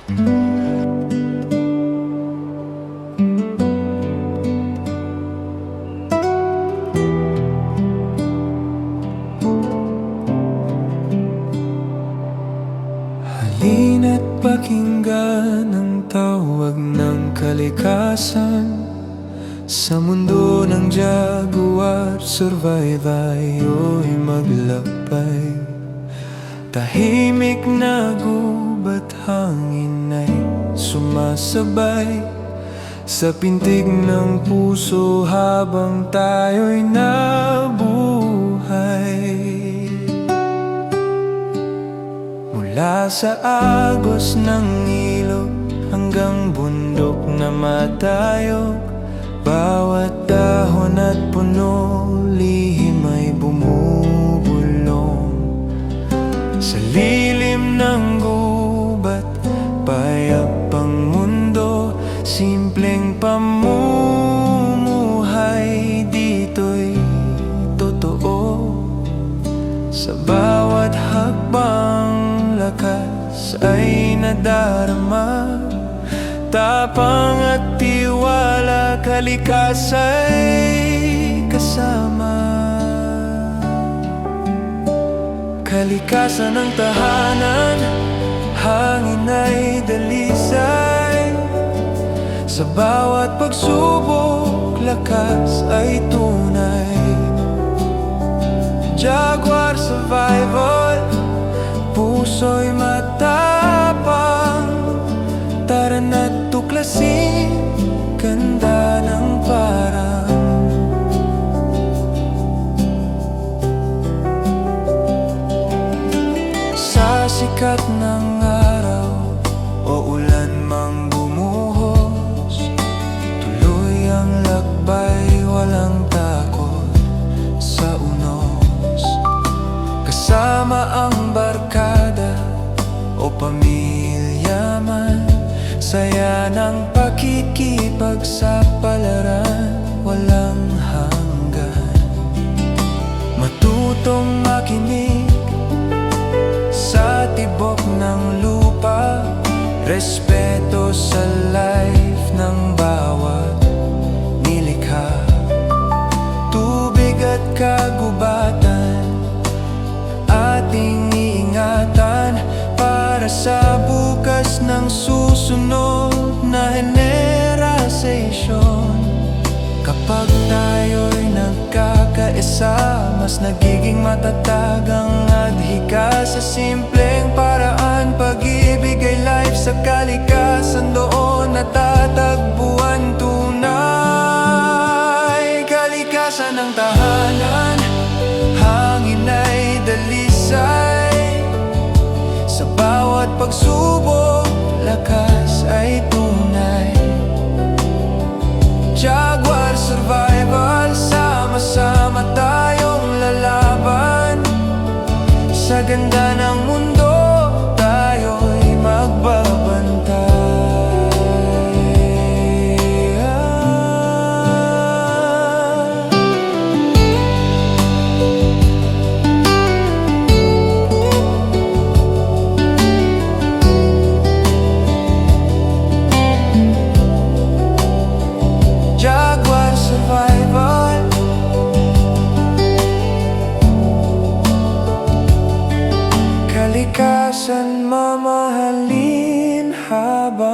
Halina't pakinggan ang tawag ng kalikasan. Sa mundo ng jaguar, survive ayo'y maglakbay. Tahimik na gubat hangin ay sumasabay sa pintig ng puso habang tayo'y nabuhay. Mula sa agos ng ilog hanggang bundok na matayog, bawat dahon at puno lihim ay bumubulong. Sa lilim ng gubat, payap ang mundo, simpleng pamumuhay dito'y totoo. Sa bawat hakbang lakas ay nadarama, tapang at tiwala, kalikasa'y kasama. Kalikasan ng tahanan, hangin ay dalisay. Sa bawat pagsubok, lakas ay tunay. Jaguar survival, puso'y matapang. Tara na't tuklasin, ganda ng parang. Sa sikat ng araw o ulan mang bumuhos, tuloy ang lakbay, walang takot sa unos. Kasama ang barkada o pamilya man, saya ng pakikipagsapalaran, walang hanggan. Matutong makinig sa tibok ng lupa, respeto sa life ng bawat nilikha. Tubig at kagubatan, ating iingatan para sa bukas ng susunod na henerasyon. Kapag tayo'y nagkakaisa, mas nagiging matatag ang adhika. Sa simpleng paraan, pag-ibig ay life. Sa kalikasan doon natatagpuan tunay. Kalikasan ng tahanan, hangin ay dalisay. Sa bawat pagsubok, lakas ay tunay. Jaguar survival, sama-sama tayong lalaban. Sa ganda ng mundo, tayo'y magbabantay. Jaguar survival, kalikasan mamahalin habang